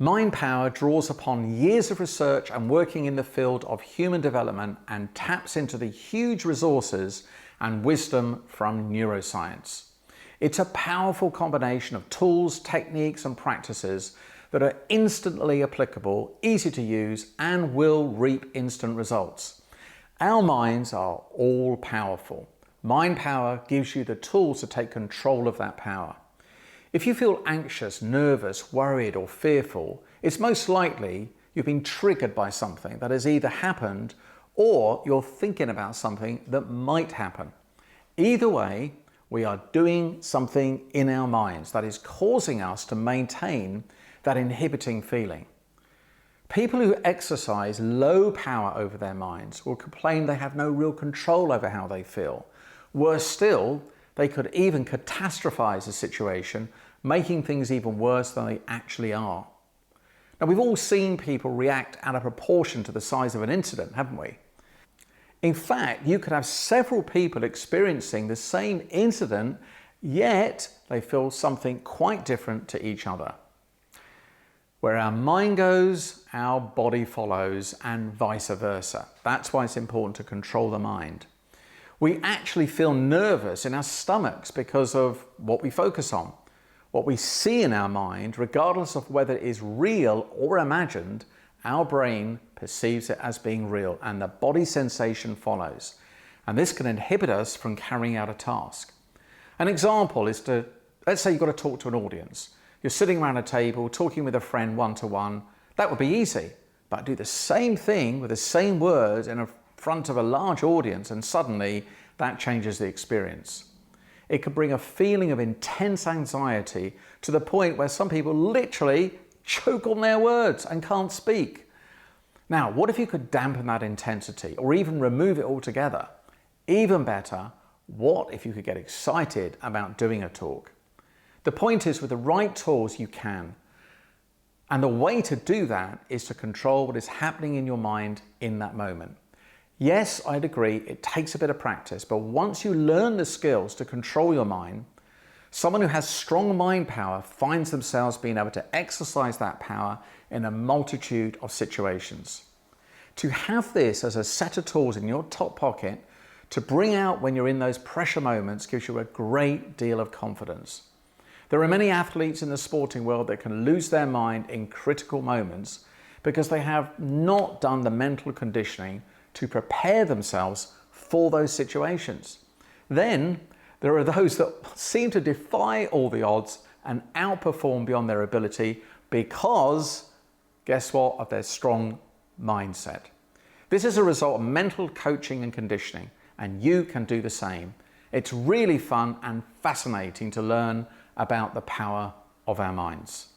Mind power draws upon years of research and working in the field of human development and taps into the huge resources and wisdom from neuroscience. It's a powerful combination of tools, techniques, and practices that are instantly applicable, easy to use, and will reap instant results. Our minds are all powerful. Mind power gives you the tools to take control of that power. If you feel anxious, nervous, worried, or fearful, it's most likely you've been triggered by something that has either happened or you're thinking about something that might happen. Either way, we are doing something in our minds that is causing us to maintain that inhibiting feeling. People who exercise low power over their minds will complain they have no real control over how they feel. Worse still, they could even catastrophize a situation, making things even worse than they actually are. Now, we've all seen people react out of proportion to the size of an incident, haven't we? In fact, you could have several people experiencing the same incident, yet they feel something quite different to each other. Where our mind goes, our body follows, and vice versa. That's why it's important to control the mind. We actually feel nervous in our stomachs because of what we focus on. What we see in our mind, regardless of whether it is real or imagined, our brain perceives it as being real, and the body sensation follows. And this can inhibit us from carrying out a task. An example is let's say you've got to talk to an audience. You're sitting around a table, talking with a friend one-to-one. That would be easy. But do the same thing with the same words in front of a large audience, and suddenly that changes the experience. It could bring a feeling of intense anxiety to the point where some people literally choke on their words and can't speak. Now, what if you could dampen that intensity or even remove it altogether? Even better, what if you could get excited about doing a talk? The point is, with the right tools, you can. And the way to do that is to control what is happening in your mind in that moment. Yes, I'd agree, it takes a bit of practice, but once you learn the skills to control your mind, someone who has strong mind power finds themselves being able to exercise that power in a multitude of situations. To have this as a set of tools in your top pocket to bring out when you're in those pressure moments gives you a great deal of confidence. There are many athletes in the sporting world that can lose their mind in critical moments because they have not done the mental conditioning to prepare themselves for those situations. Then there are those that seem to defy all the odds and outperform beyond their ability because, guess what, of their strong mindset. This is a result of mental coaching and conditioning, and you can do the same. It's really fun and fascinating to learn about the power of our minds.